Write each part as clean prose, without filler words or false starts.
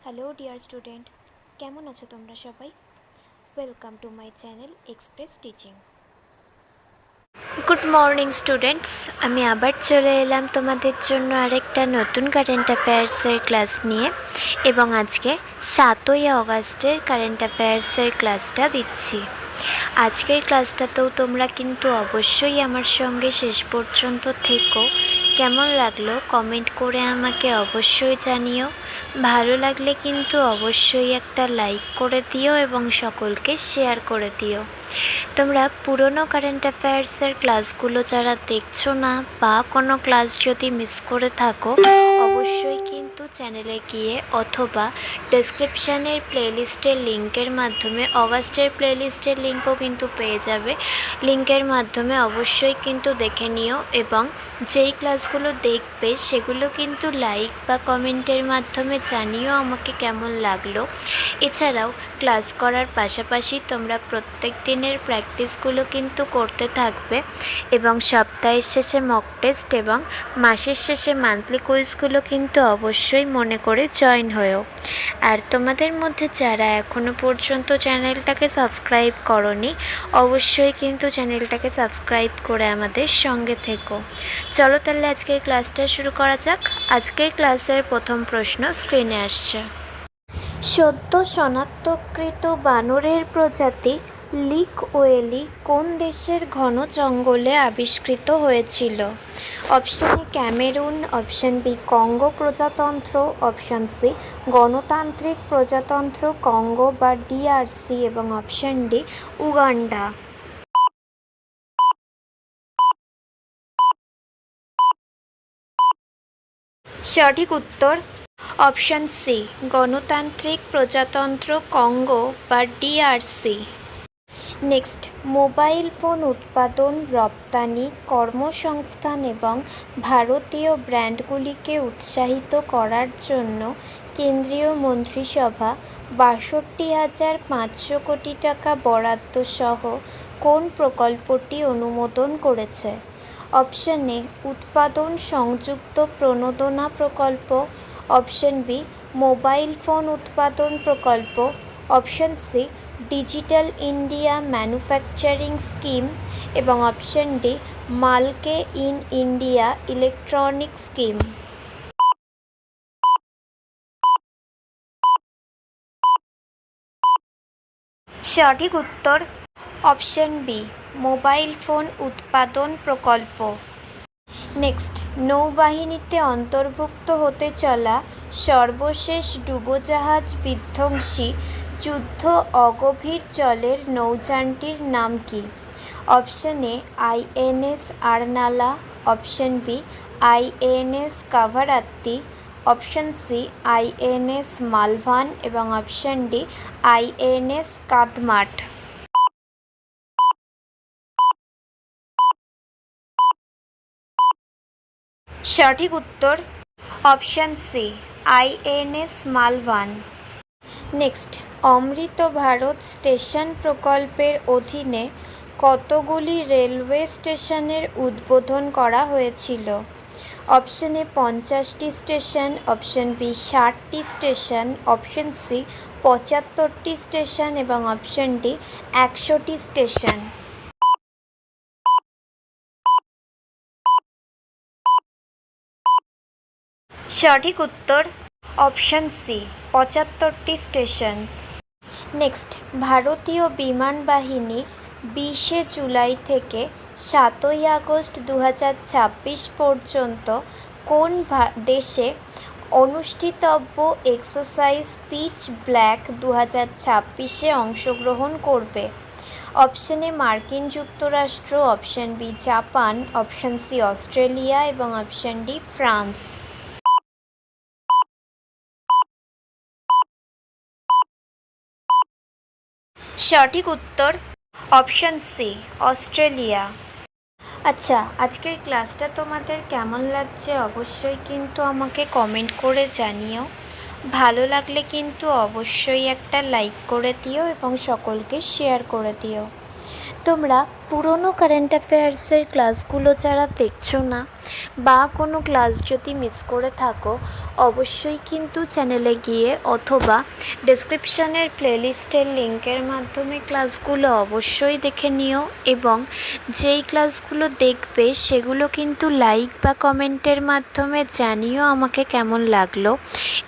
Hello dear student, কেমন আছো তোমরা সবাই? Welcome to my channel express teaching. Good morning students, আমি আবার চলে এলাম তোমাদের জন্য আরেকটা নতুন কারেন্ট অ্যাফেয়ার্সের ক্লাস নিয়ে। এবং আজকে 7ই অগাস্টের কারেন্ট অ্যাফেয়ার্সের ক্লাসটা দিচ্ছি। আজকের ক্লাসটাতেও তোমরা কিন্তু অবশ্যই আমার সঙ্গে শেষ পর্যন্ত থেকো। কেমন লাগলো কমেন্ট করে আমাকে অবশ্যই জানিও। ভালো লাগলে কিন্তু অবশ্যই একটা লাইক করে দিও এবং সকলকে শেয়ার করে দিও। তোমরা পুরনো কারেন্ট অ্যাফেয়ার্সের ক্লাসগুলো যারা দেখছো না বা কোনো ক্লাস যদি মিস করে থাকো, অবশ্যই কিন্তু চ্যানেলে গিয়ে অথবা ডেসক্রিপশানের প্লেলিস্টের লিঙ্কের মাধ্যমে, অগাস্টের প্লেলিস্টের লিঙ্কও কিন্তু পেয়ে যাবে, লিঙ্কের মাধ্যমে অবশ্যই কিন্তু দেখে নিও। এবং যেই ক্লাসগুলো দেখবে সেগুলো কিন্তু লাইক বা কমেন্টের মাধ্যমে জানিও আমাকে কেমন লাগলো। এছাড়াও ক্লাস করার পাশাপাশি তোমরা প্রত্যেক দিনের প্র্যাকটিসগুলো কিন্তু করতে থাকবে এবং সপ্তাহের শেষে মক টেস্ট এবং মাসের শেষে মান্থলি কুইজগুলো কিন্তু অবশ্যই মনে করে জয়েন হয়েও। আর তোমাদের মধ্যে যারা এখনও পর্যন্ত চ্যানেলটাকে সাবস্ক্রাইব করোনি, অবশ্যই কিন্তু চ্যানেলটাকে সাবস্ক্রাইব করে আমাদের সঙ্গে থেকো। চলো তাহলে আজকের ক্লাসটা শুরু করা যাক। আজকের ক্লাসের প্রথম প্রশ্ন স্ক্রিনে আসছে। সদ্য শনাক্তকৃত বানরের প্রজাতি লিক ওয়েলি কোন দেশের ঘন জঙ্গলে আবিষ্কৃত হয়েছিল? Option A Cameroon, option B Congo প্রজাতন্ত্র, অপশন সি গণতান্ত্রিক প্রজাতন্ত্র কঙ্গো বা ডিআরসি এবং অপশন ডি উগান্ডা। সঠিক উত্তর অপশন সি গণতান্ত্রিক প্রজাতন্ত্র কঙ্গো বা ডিআরসি। নেক্সট, মোবাইল ফোন উৎপাদন, রপ্তানি, কর্মসংস্থান এবং ভারতীয় ব্র্যান্ডগুলিকে উৎসাহিত করার জন্য কেন্দ্রীয় মন্ত্রিসভা ৬২,৫০০ কোটি টাকা বরাদ্দ সহ কোন প্রকল্পটি অনুমোদন করেছে? অপশন এ উৎপাদন সংযুক্ত প্রণোদনা প্রকল্প, অপশন বি মোবাইল ফোন উৎপাদন প্রকল্প, option C digital India manufacturing scheme এবং option D make in India electronic scheme. সঠিক উত্তর অপশন বি মোবাইল ফোন উৎপাদন প্রকল্প। নেক্সট, নৌবাহিনীতে অন্তর্ভুক্ত হতে চলা সর্বশেষ ডুবোজাহাজ বিধ্বংসী যুদ্ধ অগভীর জলের নৌযানটির নাম কি? Option A INS Arnala, option B INS Kavaratti, option C INS Malvan এবং অপশন ডি আইএনএস কাদমাট। সঠিক উত্তর option C INS Malvan. Next, Amrit Bharat station প্রকল্পের অধীনে কতগুলি রেলওয়ে স্টেশনের উদ্বোধন করা হয়েছিল? অপশন এ 50টি স্টেশন, অপশন বি 60টি স্টেশন, অপশন সি 75টি স্টেশন এবং অপশন ডি 100টি স্টেশন। সঠিক উত্তর অপশন সি 75টি স্টেশন। নেক্সট, ভারতীয় বিমান বাহিনী 20শে জুলাই থেকে 7ই আগস্ট 2026 পর্যন্ত কোন দেশে অনুষ্ঠিতব্য এক্সারসাইজ পিচ ব্ল্যাক 2026-এ অংশগ্রহণ করবে? অপশন এ মার্কিন যুক্তরাষ্ট্র, option B Japan, option C Australia এবং অপশন ডি ফ্রান্স। সঠিক উত্তর অপশন সি অস্ট্রেলিয়া। আচ্ছা, আজকের ক্লাসটা তোমাদের কেমন লাগছে অবশ্যই কিন্তু আমাকে কমেন্ট করে জানিও। ভালো লাগলে কিন্তু অবশ্যই একটা লাইক করে দিও এবং সকলকে শেয়ার করে দিও। তোমরা পুরনো কারেন্ট অ্যাফেয়ার্সের ক্লাসগুলো যারা দেখছো না বা কোনো ক্লাস যদি মিস করে থাকো, অবশ্যই কিন্তু চ্যানেলে গিয়ে অথবা ডেসক্রিপশানের প্লেলিস্টের লিঙ্কের মাধ্যমে ক্লাসগুলো অবশ্যই দেখে নিও, এবং যেই ক্লাসগুলো দেখবে সেগুলো কিন্তু লাইক বা কমেন্টের মাধ্যমে জানিও আমাকে কেমন লাগলো।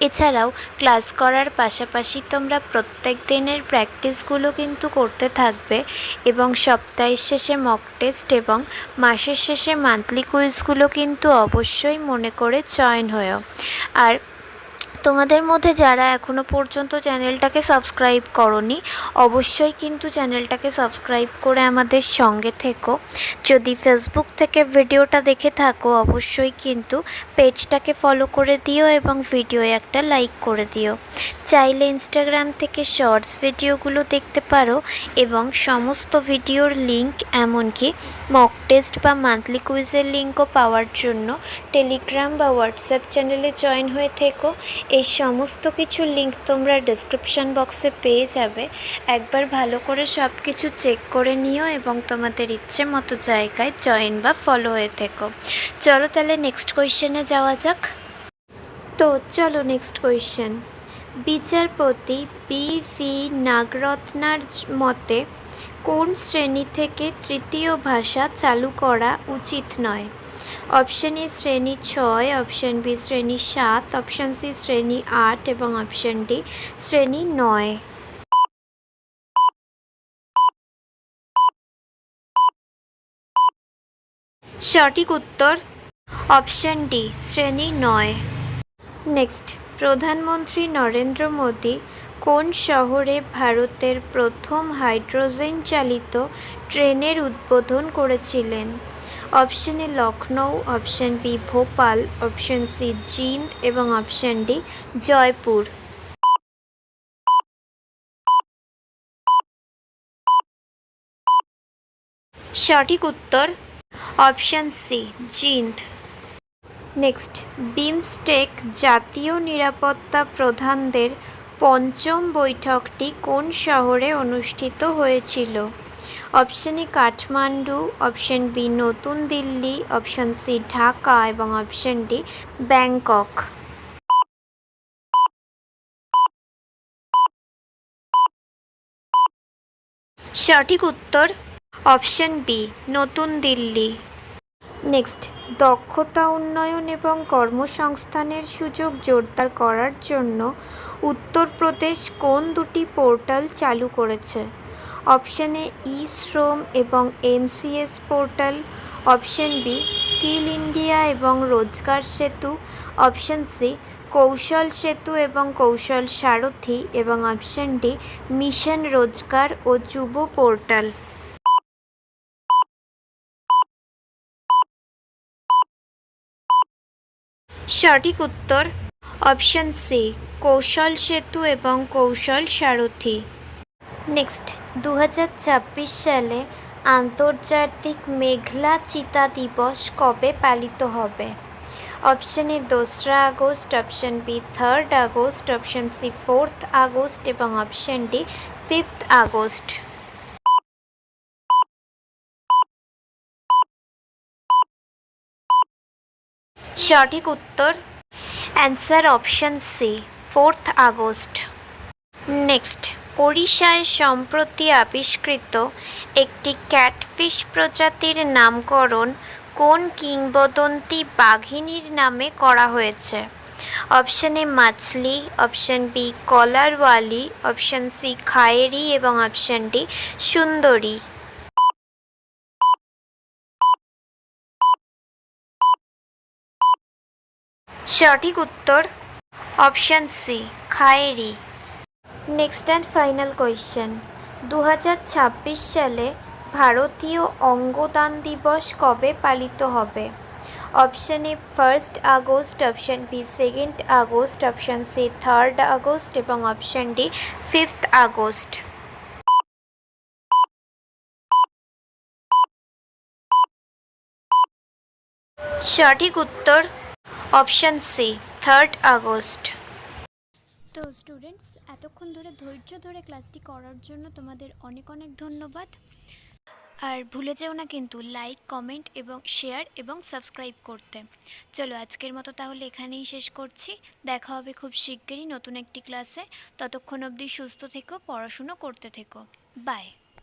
এছাড়াও ক্লাস করার পাশাপাশি তোমরা প্রত্যেক দিনের প্র্যাকটিসগুলো কিন্তু করতে থাকবে, এবং সপ্তাহের শেষে মক টেস্ট এবং মাসের শেষে মান্থলি কুইজগুলো কিন্তু অবশ্যই মনে করে জয়েন হও। আর তোমাদের মধ্যে যারা এখনও পর্যন্ত চ্যানেলটাকে সাবস্ক্রাইব করোনি, অবশ্যই কিন্তু চ্যানেলটাকে সাবস্ক্রাইব করে আমাদের সঙ্গে থেকো। যদি ফেসবুক থেকে ভিডিওটা দেখে থাকো, অবশ্যই কিন্তু পেজটাকে ফলো করে দিও এবং ভিডিওয়ে একটা লাইক করে দিও। চাইলে ইনস্টাগ্রাম থেকে শর্টস ভিডিওগুলো দেখতে পারো, এবং সমস্ত ভিডিওর লিঙ্ক এমনকি মক টেস্ট বা মান্থলি কুইজের লিঙ্কও পাওয়ার জন্য টেলিগ্রাম বা হোয়াটসঅ্যাপ চ্যানেলে জয়েন হয়ে থেকো। এই সমস্ত কিছুর লিঙ্ক তোমরা ডেসক্রিপশান বক্সে পেয়ে যাবে। একবার ভালো করে সব কিছু চেক করে নিও এবং তোমাদের ইচ্ছে মতো জায়গায় জয়েন বা ফলো হয়ে থেকো। চলো তাহলে নেক্সট কোয়েশ্চেনে যাওয়া যাক। তো চলো নেক্সট কোয়েশ্চেন। বিচারপতি বি.ভি. নাগরত্নার মতে কোন শ্রেণী থেকে তৃতীয় ভাষা চালু করা উচিত নয়? অপশান এ শ্রেণী 6, অপশান বি শ্রেণী 7, অপশান সি শ্রেণী 8 এবং অপশান ডি শ্রেণী 9। সঠিক উত্তর অপশান ডি শ্রেণী 9। নেক্সট, প্রধানমন্ত্রী নরেন্দ্র মোদী কোন শহরে ভারতের প্রথম হাইড্রোজেন চালিত ট্রেনের উদ্বোধন করেছিলেন? Option A Lucknow, option B Bhopal, option C Jind এবং অপশান ডি জয়পুর। সঠিক উত্তর option C Jind. Next, BIMSTEC জাতীয় নিরাপত্তা প্রধানদের পঞ্চম বৈঠকটি কোন শহরে অনুষ্ঠিত হয়েছিল? Option A Kathmandu, option B নতুন দিল্লি, অপশান সি ঢাকা এবং অপশান ডি ব্যাংকক। সঠিক উত্তর অপশান বি নতুন দিল্লি। নেক্সট, দক্ষতা উন্নয়ন এবং কর্মসংস্থানের সুযোগ জোরদার করার জন্য উত্তরপ্রদেশ কোন দুটি পোর্টাল চালু করেছে? অপশান এ ই শ্রম এবং NCS portal, option B Skill India এবং রোজগার সেতু, অপশান সি কৌশল সেতু এবং কৌশল সারথি এবং অপশান ডি মিশন রোজগার ও যুব পোর্টাল। সঠিক উত্তর অপশান সি কৌশল সেতু এবং কৌশল সারথি। নেক্সট, 2026 সালে আন্তর্জাতিক মেঘলা চিতা দিবস কবে পালিত হবে? অপশান এ 2রা August, option B 3rd August, option C 4th August এবং অপশান ডি 5th আগস্ট। সঠিক উত্তর answer option C 4th August. Next, ওড়িশায় সম্প্রতি আবিষ্কৃত একটি ক্যাটফিশ প্রজাতির নামকরণ কোন কিংবদন্তি বাঘিনীর নামে করা হয়েছে? Option A Machhli, option B Collarwali, option C Khairi এবং অপশান ডি সুন্দরী। সঠিক উত্তর option C Khairi. Next and final question, 2026 সালে ভারতীয় অঙ্গদান দিবস কবে পালিত হবে? Option A 1st August, option B 2nd August, option C 3rd August এবং অপশান ডি 5th আগস্ট। সঠিক উত্তর অপশান সি 3rd আগস্ট। তো স্টুডেন্টস, এতক্ষণ ধরে ধৈর্য ধরে ক্লাসটি করার জন্য তোমাদের অনেক অনেক ধন্যবাদ। আর ভুলে যেও না কিন্তু লাইক, কমেন্ট এবং শেয়ার এবং সাবস্ক্রাইব করতে। চলো আজকের মতো তাহলে এখানেই শেষ করছি। দেখা হবে খুব শিগগিরই নতুন একটি ক্লাসে। ততক্ষণ অবধি সুস্থ থেকো, পড়াশুনো করতে থেকো। বাই।